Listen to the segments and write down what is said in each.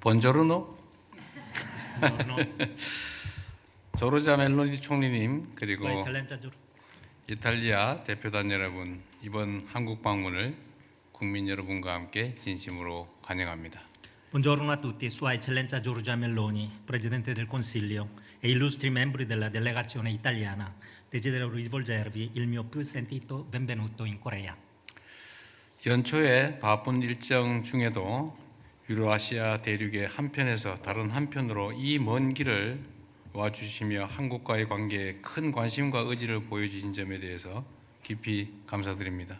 본조르노? Buongiorno, 조르자 멜로니 총리님 그리고 Sua Eccellenza 이탈리아 대표단 여러분, 이번 한국 방문을 국민 여러분과 함께 진심으로 환영합니다. Buongiorno a tutti, Sua Eccellenza Giorgia Meloni, Presidente del Consiglio e illustri membri della delegazione italiana, desidero rivolgervi il mio più sentito benvenuto in Corea. 연초에 바쁜 일정 중에도 유로아시아 대륙의 한편에서 다른 한편으로 이 먼 길을 와주시며 한국과의 관계에 큰 관심과 의지를 보여주신 점에 대해서 깊이 감사드립니다.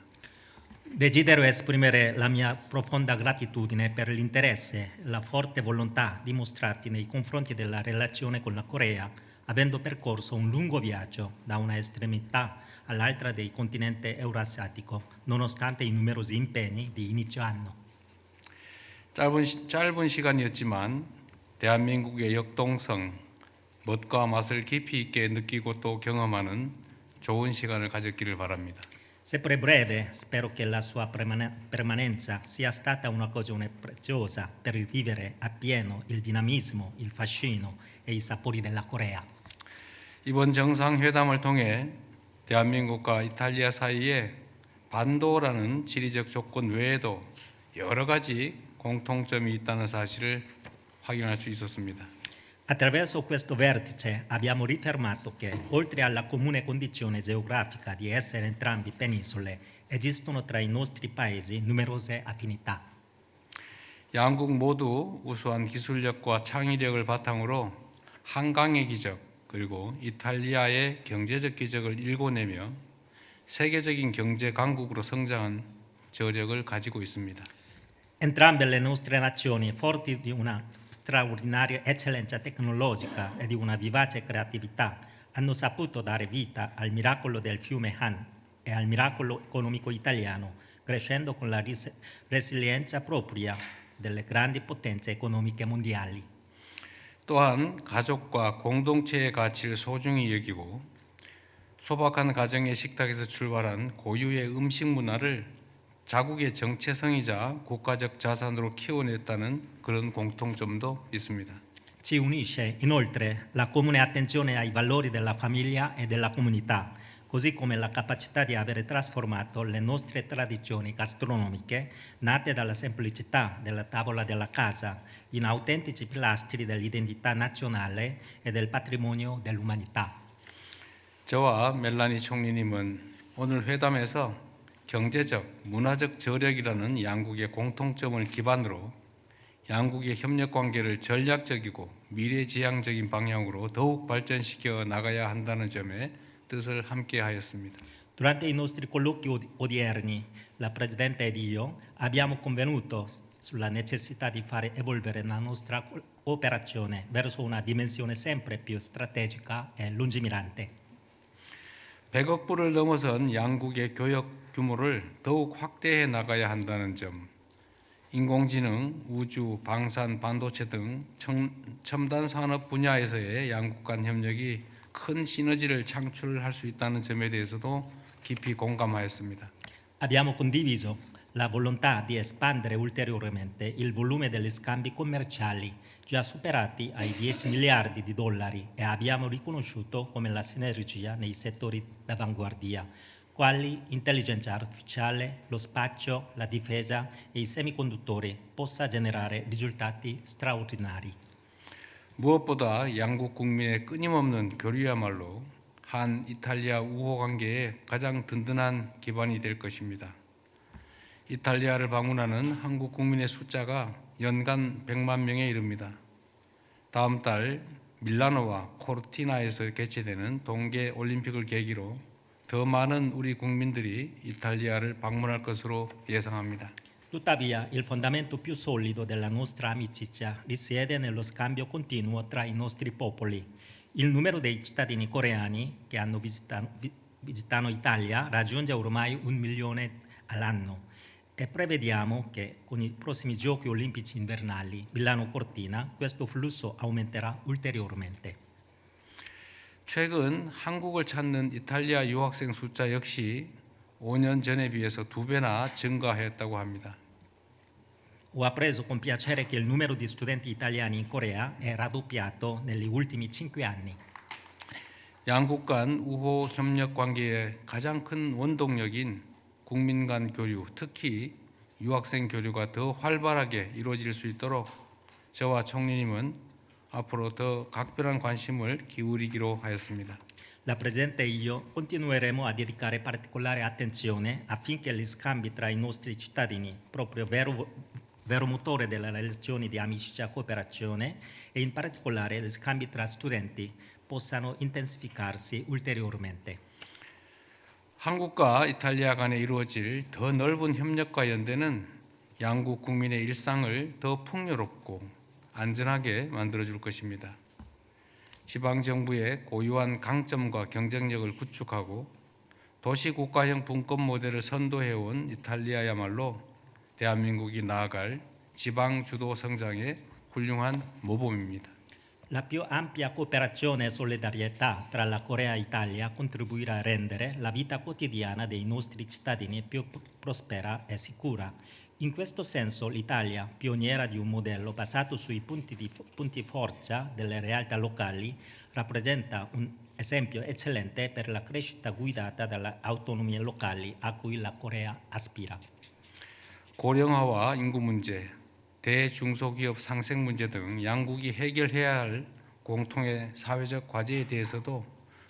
Desidero esprimere la mia profonda gratitudine per l'interesse e la forte volontà dimostrati nei confronti della relazione con la Corea, avendo percorso un lungo viaggio da una estremità all'altra del continente euroasiatico, nonostante i numerosi impegni di inizio anno. 짧은 시간이었지만 대한민국의 역동성, 멋과 맛을 깊이 있게 느끼고 또 경험하는 좋은 시간을 가졌기를 바랍니다. Seppure breve, spero che la sua permanenza sia stata un'occasione preziosa per vivere appieno il dinamismo, il fascino e i sapori della Corea. 이번 정상회담을 통해 대한민국과 이탈리아 사이에 반도라는 지리적 조건 외에도 여러 가지 공통점이 있다는 사실을 확인할 수 있었습니다. Attraverso questo vertice abbiamo rifermato che, oltre alla comune condizione geografica di essere entrambi penisole, esistono tra i nostri paesi numerose affinità. 양국 모두 우수한 기술력과 창의력을 바탕으로 한강의 기적 그리고 이탈리아의 경제적 기적을 일궈내며 세계적인 경제 강국으로 성장한 저력을 가지고 있습니다. Entrambe le nostre nazioni, forti di una straordinaria eccellenza tecnologica e di una vivace creatività, hanno saputo dare vita al miracolo del fiume Han e al miracolo economico italiano, crescendo con la resilienza propria delle grandi potenze economiche mondiali. 또한 가족과 공동체의 가치를 소중히 여기고 소박한 가정의 식탁에서 출발한 고유의 음식 문화를 자국의 정체성이자 국가적 자산으로 키워냈다는 그런 공통점도 있습니다. Ci unisce inoltre la comune attenzione ai valori della famiglia e della comunità, così come la capacità di avere trasformato le nostre tradizioni gastronomiche, nate dalla semplicità della tavola della casa, in autentici pilastri dell'identità nazionale e del patrimonio dell'umanità. 저와 멜라니 총리님은 오늘 회담에서 경제적, 문화적 저력이라는 양국의 공통점을 기반으로 양국의 협력 관계를 전략적이고 미래지향적인 방향으로 더욱 발전시켜 나가야 한다는 점에 뜻을 함께 하였습니다. Durante i nostri colloqui odierni, la Presidente ed io abbiamo convenuto sulla necessità di fare evolvere la nostra cooperazione verso una dimensione sempre più strategica e lungimirante. 100억 불을 넘어선 양국의 교역 규모를 더욱 확대해 나가야 한다는 점, 인공지능, 우주, 방산, 반도체 등 첨단 산업 분야에서의 양국 간 협력이 큰 시너지를 창출할 수 있다는 점에 대해서도 깊이 공감하였습니다. Abbiamo condiviso la volontà di espandere ulteriormente il volume degli scambi commerciali già superati ai 10 miliardi di dollari e abbiamo riconosciuto come la sinergia nei settori d'avanguardia, quali intelligenza artificiale, lo spazio, la difesa e i semiconduttori, possa generare risultati straordinari. 무엇보다 양국 국민의 끊임없는 교류야말로 한 이탈리아 우호 관계의 가장 든든한 기반이 될 것입니다. 이탈리아를 방문하는 한국 국민의 숫자가 연간 100만 명에 이릅니다. 다음 달 밀라노와 코르티나에서 개최되는 동계 올림픽을 계기로 더 많은 우리 국민들이 이탈리아를 방문할 것으로 예상합니다. Tuttavia, il fondamento più solido della nostra amicizia risiede nello scambio continuo tra i nostri popoli. Il numero dei cittadini coreani che visitano Italia raggiunge ormai 1 milione all'anno e prevediamo che con i prossimi giochi olimpici invernali Milano-Cortina questo flusso aumenterà ulteriormente. 최근 한국을 찾는 이탈리아 유학생 숫자 역시 5년 전에 비해서 2배나 증가했다고 합니다. Ho appreso con piacere che il numero di studenti italiani in Corea è raddoppiato negli ultimi 5 anni. 양국 간 우호 협력 관계의 가장 큰 원동력인 국민 간 교류, 특히 유학생 교류가 더 활발하게 이루어질 수 있도록 저와 총리님은 앞으로 더 각별한 관심을 기울이기로 하였습니다. La Presidente e io continueremo a dedicare particolare attenzione affinché gli scambi tra i nostri cittadini, proprio vero motore delle relazioni di amicizia e cooperazione, e in particolare gli scambi tra studenti, possano intensificarsi ulteriormente. 한국과 이탈리아 간에 이루어질 더 넓은 협력과 연대는 양국 국민의 일상을 더 풍요롭고 안전하게 만들어줄 것입니다. 지방정부의 고유한 강점과 경쟁력을 구축하고 도시국가형 분권 모델을 선도해온 이탈리아야말로 대한민국이 나아갈 지방주도 성장의 훌륭한 모범입니다. La più ampia cooperazione e solidarietà tra la Corea e l'Italia contribuirà a rendere la vita quotidiana dei nostri cittadini più prospera e sicura. In questo senso l'Italia, pioniera di un modello basato sui punti forza delle realtà locali, rappresenta un esempio eccellente per la crescita guidata dalle autonomie locali a cui la Corea aspira. 고령화와 인구 문제, 대중소기업 상생 문제 등 양국이 해결해야 할 공통의 사회적 과제에 대해서도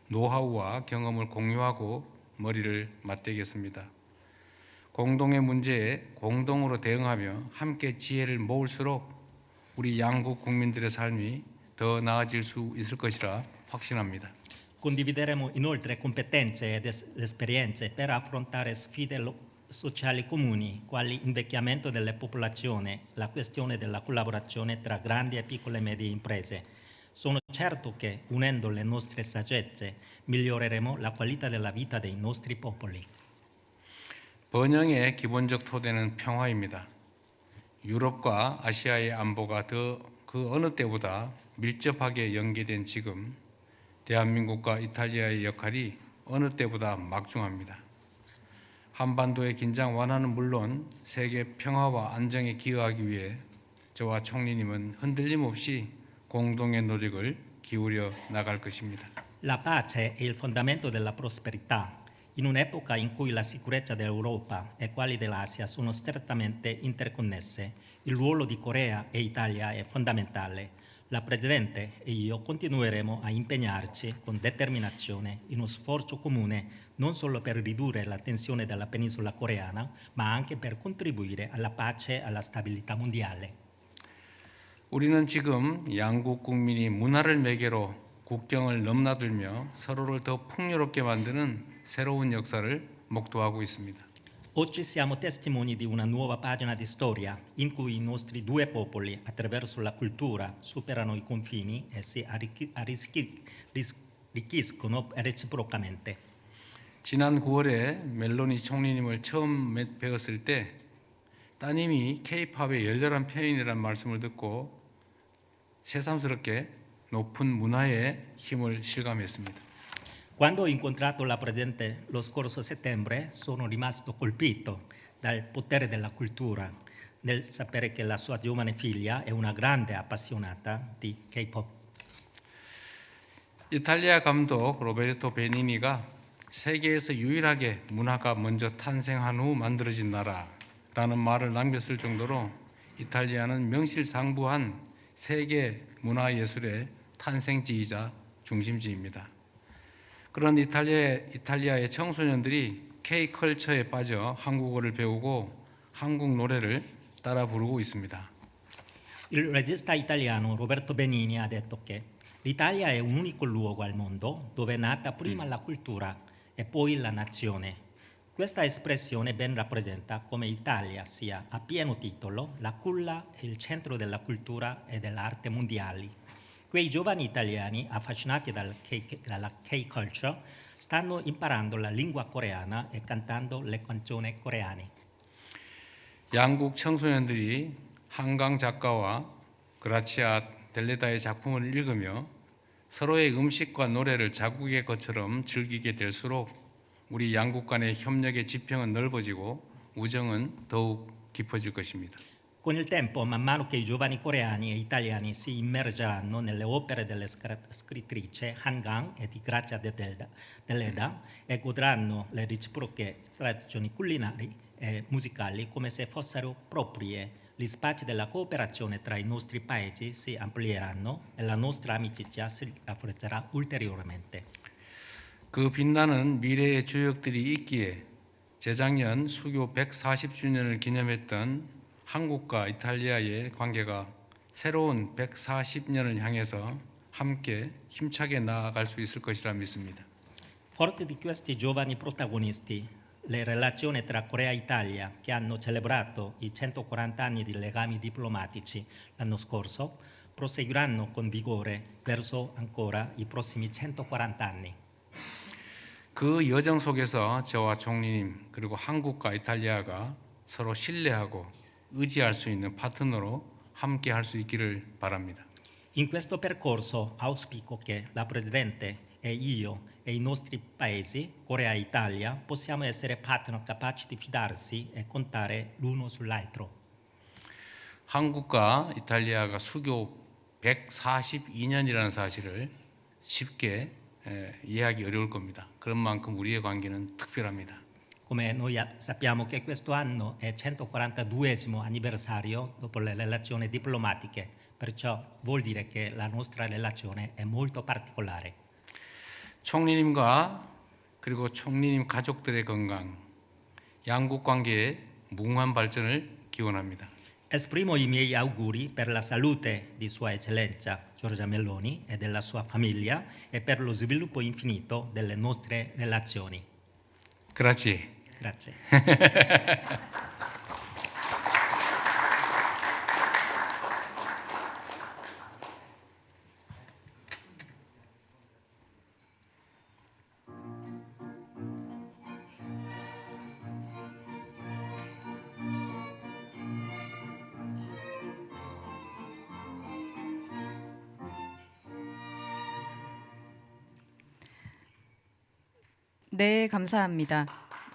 노하우와 경험을 공유하고 머리를 맞대겠습니다. 공동의 문제에 공동으로 대응하며 함께 지혜를 모을수록 우리 양국 국민들의 삶이 더 나아질 수 있을 것이라 확신합니다. Condivideremo inoltre competenze ed esperienze per affrontare sfide sociali comuni, quali invecchiamento delle popolazioni, la questione della collaborazione tra grandi e piccole e medie imprese. Sono certo che, unendo le nostre saggezze, miglioreremo la qualità della vita dei nostri popoli. 번영의 기본적 토대는 평화입니다. 유럽과 아시아의 안보가 그 어느 때보다 밀접하게 연계된 지금 대한민국과 이탈리아의 역할이 어느 때보다 막중합니다. 한반도의 긴장 완화는 물론 세계 평화와 안정에 기여하기 위해 저와 총리님은 흔들림 없이 공동의 노력을 기울여 나갈 것입니다. La pace è il fondamento della prosperità. In un'epoca in cui la sicurezza dell'Europa e quella dell'Asia sono strettamente interconnesse, il ruolo di Corea e Italia è fondamentale. La Presidente e io continueremo a impegnarci con determinazione in uno sforzo comune non solo per ridurre la tensione della penisola coreana, ma anche per contribuire alla pace e alla stabilità mondiale. 우리는 지금 양국 국민이 문화를 매개로 국경을 넘나들며 서로를 더 풍요롭게 만드는 새로운 역사를 목도하고 있습니다. Oggi siamo testimoni di una nuova pagina di storia in cui i nostri due popoli, attraverso la cultura, superano i confini e si arricchiscono reciprocamente. 지난 9월에 멜로니 총리님을 처음 뵈었을 때 따님이 K-팝의 열렬한 팬이라는 말씀을 듣고 새삼스럽게 높은 문화의 힘을 실감했습니다. Quando ho incontrato la Presidente lo scorso settembre sono rimasto colpito dal potere della cultura, nel sapere che la sua giovane figlia è una grande appassionata di K-pop. 이탈리아 감독 로베르토 베니니가 세계에서 유일하게 문화가 먼저 탄생한 후 만들어진 나라라는 말을 남겼을 정도로 이탈리아는 명실상부한 세계 문화예술의 탄생지이자 중심지입니다. 그런 이탈리아의 청소년들이 K-컬처에 빠져 한국어를 배우고 한국 노래를 따라 부르고 있습니다. Il regista italiano Roberto Benigni ha detto che l'Italia è un unico luogo al mondo dove è nata prima la cultura e poi la nazione. Questa espressione ben rappresenta come l'Italia sia a pieno titolo la culla e il centro della cultura e dell'arte mondiali. Quei giovani italiani affascinati dalla K-culture stanno imparando la lingua coreana e cantando le canzoni coreane. 양국 청소년들이 한강 작가와 그라치아 델레다의 작품을 읽으며 서로의 음식과 노래를 자국의 것처럼 즐기게 될수록 우리 양국 간의 협력의 지평은 넓어지고 우정은 더욱 깊어질 것입니다. Con il tempo, man mano che i giovani coreani e italiani si immergeranno nelle opere delle scrittrice Han Gang e di Grazia Deledda e godranno le reciproche tradizioni culinari e musicali come se fossero proprie, gli spazi della cooperazione tra i nostri paesi si amplieranno e la nostra amicizia si rafforzerà ulteriormente. 그 빛나는 미래의 주역들이 있기에 재작년 수교 140주년을 기념했던 한국과 이탈리아의 관계가 새로운 140년을 향해서 함께 힘차게 나아갈 수 있을 것이라 믿습니다. Forte di questi giovani protagonisti, le relazioni tra Corea e Italia, che hanno celebrato i 140 anni di legami diplomatici l'anno scorso, proseguiranno con vigore verso ancora i prossimi 140 anni. 그 여정 속에서 저와 총리님 그리고 한국과 이탈리아가 서로 신뢰하고 의지할 수 있는 파트너로 함께 할 수 있기를 바랍니다. In questo percorso auspico che la Presidente e io e i nostri paesi, Corea e Italia, possiamo essere partner capaci di fidarsi e contare l'uno sull'altro. 한국과 이탈리아가 수교 142년이라는 사실을 쉽게 이해하기 어려울 겁니다. 그런 만큼 우리의 관계는 특별합니다. Come noi sappiamo che questo anno è il 142esimo anniversario dopo le relazioni diplomatiche, perciò vuol dire che la nostra relazione è molto particolare. 총리님과 그리고 총리님 가족들의 건강, 양국 관계의 무궁한 발전을 기원합니다. Esprimo i miei auguri per la salute di Sua Eccellenza Giorgia Meloni e della sua famiglia e per lo sviluppo infinito delle nostre relazioni. Grazie. Grazie. 네, 감사합니다.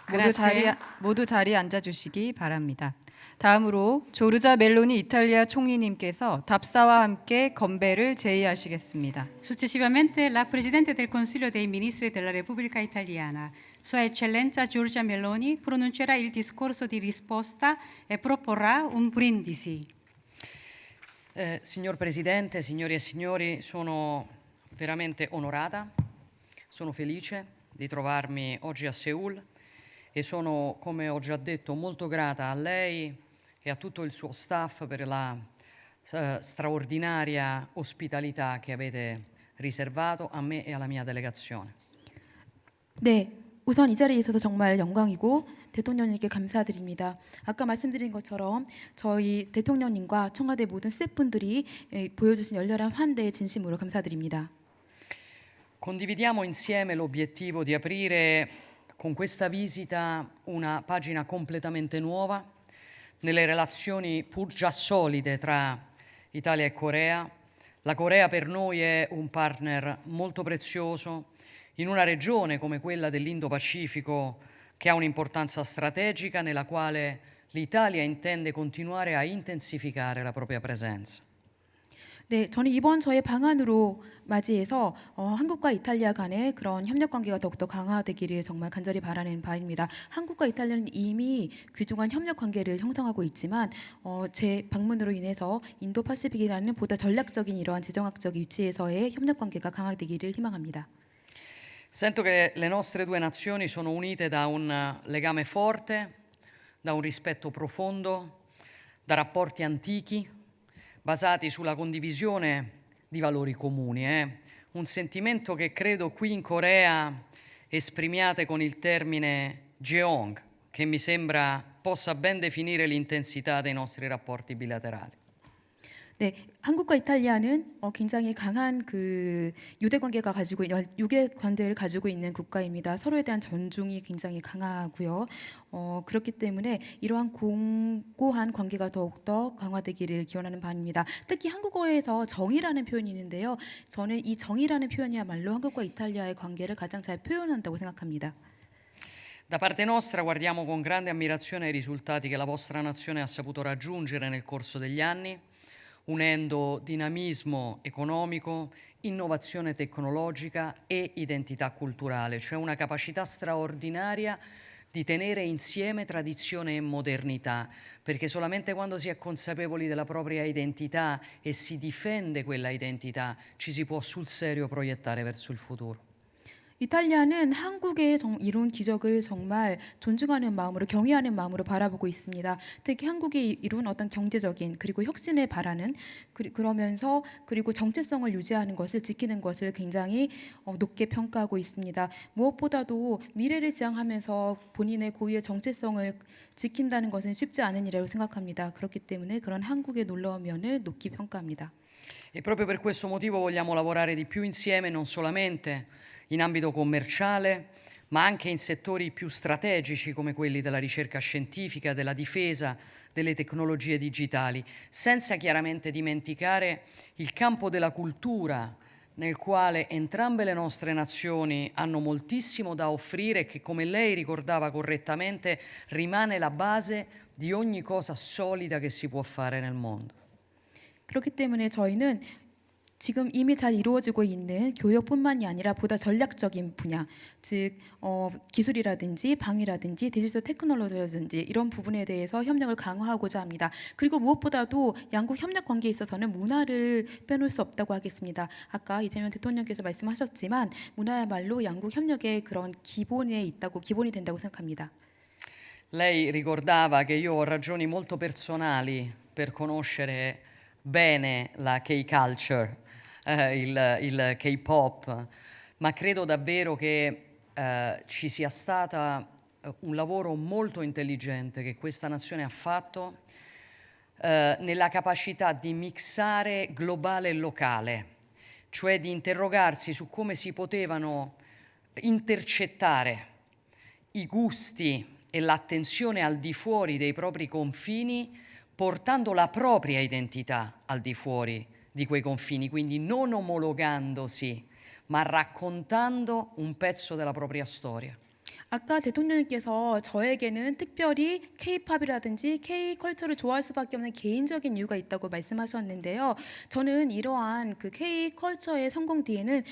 Grazie. 모두 자리에 앉아주시기 바랍니다. 다음으로 조르자 멜로니 이탈리아 총리님께서 답사와 함께 건배를 제의하시겠습니다. Successivamente la Presidente del Consiglio dei Ministri della Repubblica Italiana, Sua Eccellenza Giorgia Meloni, pronuncerà il discorso di risposta e proporrà un brindisi. Signor Presidente, signori e signori, sono veramente onorata, sono felice di trovarmi oggi a Seul e sono, come ho già detto, molto grata a lei e a tutto il suo staff per la straordinaria ospitalità che avete riservato a me e alla mia delegazione. 네, 우선 이 자리에 있어서 정말 영광이고 대통령님께 감사드립니다. 아까 말씀드린 것처럼 저희 대통령님과 청와대 모든 스태프분들이 보여주신 열렬한 환대에 진심으로 감사드립니다. Condividiamo insieme l'obiettivo di aprire con questa visita una pagina completamente nuova nelle relazioni pur già solide tra Italia e Corea. La Corea per noi è un partner molto prezioso in una regione come quella dell'Indo-Pacifico che ha un'importanza strategica nella quale l'Italia intende continuare a intensificare la propria presenza. 네, 저는 이번 저의 방안으로 맞이해서 한국과 이탈리아 간의 그런 협력 관계가 더욱더 강화되기를 정말 간절히 바라는 바입니다. 한국과 이탈리아는 이미 귀중한 협력 관계를 형성하고 있지만 제 방문으로 인해서 인도파시픽이라는 보다 전략적인 이러한 지정학적 위치에서의 협력 관계가 강화되기를 희망합니다. Sento che le nostre due nazioni sono unite da un legame forte, da un rispetto profondo, da rapporti antichi, basati sulla condivisione di valori comuni. Un sentimento che credo qui in Corea esprimiate con il termine jeong, che mi sembra possa ben definire l'intensità dei nostri rapporti bilaterali. 네, 한국과 이탈리아는 굉장히 강한 그 유대 관계가 가지고 유대 관계를 가지고 있는 국가입니다. 서로에 대한 존중이 굉장히 강하고요. 그렇기 때문에 이러한 공고한 관계가 더욱더 강화되기를 기원하는 바입니다. 특히 한국어에서 정이라는 표현이 있는데요. 저는 이 정이라는 표현이야말로 한국과 이탈리아의 관계를 가장 잘 표현한다고 생각합니다. Da parte nostra guardiamo con grande ammirazione ai risultati che la vostra nazione ha saputo raggiungere nel corso degli anni, unendo dinamismo economico, innovazione tecnologica e identità culturale, cioè una capacità straordinaria di tenere insieme tradizione e modernità, perché solamente quando si è consapevoli della propria identità e si difende quella identità ci si può sul serio proiettare verso il futuro. 이탈리아는 한국의 이룬 기적을 정말 존중하는 마음으로 경외하는 마음으로 바라보고 있습니다. 특히 한국이 이룬 어떤 경제적인 그리고 혁신을 바라는 그러면서 그리고 정체성을 유지하는 것을 지키는 것을 굉장히 높게 평가하고 있습니다. 무엇보다도 미래를 지향하면서 본인의 고유의 정체성을 지킨다는 것은 쉽지 않은 일이라고 생각합니다. 그렇기 때문에 그런 한국의 놀라운 면을 높이 평가합니다. E proprio per questo motivo vogliamo lavorare di più insieme, non solamente in ambito commerciale, ma anche in settori più strategici come quelli della ricerca scientifica, della difesa, delle tecnologie digitali, senza chiaramente dimenticare il campo della cultura, nel quale entrambe le nostre nazioni hanno moltissimo da offrire e che, come lei ricordava correttamente, rimane la base di ogni cosa solida che si può fare nel mondo. 그렇기 때문에 저희는 지금 이미 잘 이루어지고 있는 교역뿐만이 아니라 보다 전략적인 분야, 즉 기술이라든지 방위라든지 디지털 테크놀로지라든지 이런 부분에 대해서 협력을 강화하고자 합니다. 그리고 무엇보다도 양국 협력 관계에 있어서는 문화를 빼놓을 수 없다고 하겠습니다. 아까 이재명 대통령께서 말씀하셨지만 문화야말로 양국 협력의 그런 기본이 된다고 생각합니다. Lei ricordava che io ho ragioni molto personali per conoscere bene la K-culture, il K-pop, ma credo davvero che ci sia stato un lavoro molto intelligente che questa nazione ha fatto nella capacità di mixare globale e locale, cioè di interrogarsi su come si potevano intercettare i gusti e l'attenzione al di fuori dei propri confini, portando la propria identità al di fuori di quei confini, quindi non omologandosi, ma raccontando un pezzo della propria storia. 아까 대통령님께서 저에게는 특별히 K-팝이라든지 K-컬처를 좋아할 수밖에 없는 개인적인 이유가 있다고 말씀하셨는데요. 저는 이러한 그 K-컬처의 성공 뒤에는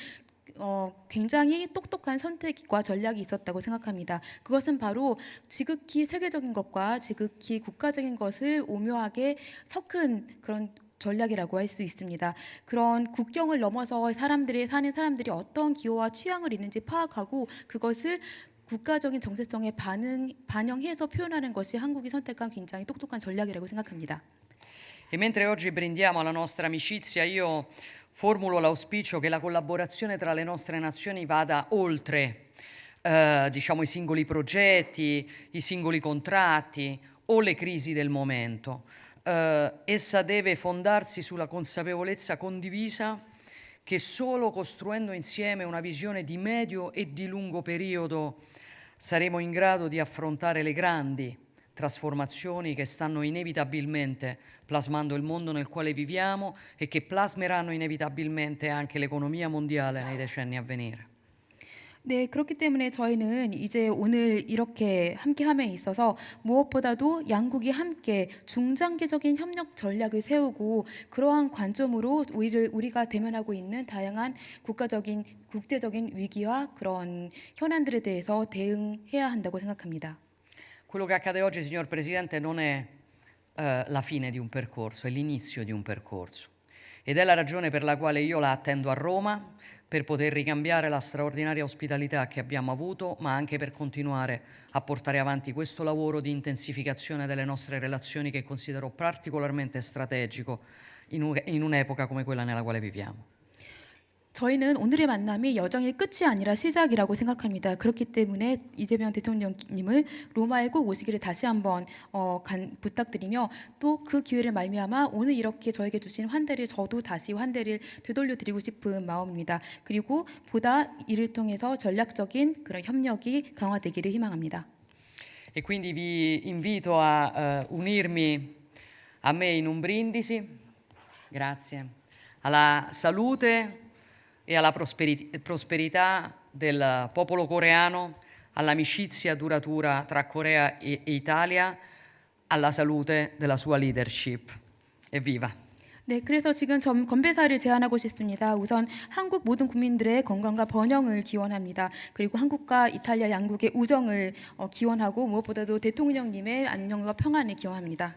굉장히 똑똑한 선택과 전략이 있었다고 생각합니다. 그것은 바로 지극히 세계적인 것과 지극히 국가적인 것을 오묘하게 섞은 그런 전략이라고 할 수 있습니다. 그런 국경을 넘어서 사는 사람들이 어떤 기호와 취향을 있는지 파악하고 그것을 국가적인 정체성에 반영해서 표현하는 것이 한국이 선택한 굉장히 똑똑한 전략이라고 생각합니다. E mentre oggi brindiamo alla nostra amicizia, io formulo l'auspicio che la collaborazione tra le nostre nazioni vada oltre diciamo, i singoli progetti, i singoli contratti o le crisi del momento. Essa deve fondarsi sulla consapevolezza condivisa che solo costruendo insieme una visione di medio e di lungo periodo saremo in grado di affrontare le grandi trasformazioni che stanno inevitabilmente plasmando il mondo nel quale viviamo e che plasmeranno inevitabilmente anche l'economia mondiale nei decenni a venire. 네, 그렇기 때문에 저희는 이제 오늘 이렇게 함께함에 있어서 무엇보다도 양국이 함께 중장기적인 협력 전략을 세우고 그러한 관점으로 우리가 대면하고 있는 다양한 국제적인 위기와 그런 현안들에 대해서 대응해야 한다고 생각합니다. Quello che accade oggi, signor Presidente, non è la fine di un percorso, è l'inizio di un percorso. Ed è la ragione per la quale io la attendo a Roma, per poter ricambiare la straordinaria ospitalità che abbiamo avuto, ma anche per continuare a portare avanti questo lavoro di intensificazione delle nostre relazioni che considero particolarmente strategico in un'epoca come quella nella quale viviamo. 저희는 오늘의 만남이 여정의 끝이 아니라 시작이라고 생각합니다. 그렇기 때문에 이재명 대통령님을 로마에 꼭 오시기를 다시 한번 부탁드리며 또 그 기회를 말미암아 오늘 이렇게 저에게 주신 환대를 저도 다시 환대를 되돌려 드리고 싶은 마음입니다. 그리고 보다 이를 통해서 전략적인 그런 협력이 강화되기를 희망합니다. E quindi vi invito a unirmi a me in un brindisi, grazie, alla salute e alla prosperità del popolo coreano, all'amicizia duratura tra Corea e Italia, alla salute della sua leadership. Evviva! 네, 그래서 지금 건배사를 제안하고 싶습니다. 우선 한국 모든 국민들의 건강과 번영을 기원합니다. 그리고 한국과 이탈리아 양국의 우정을 기원하고 무엇보다도 대통령님의 안녕과 평안을 기원합니다.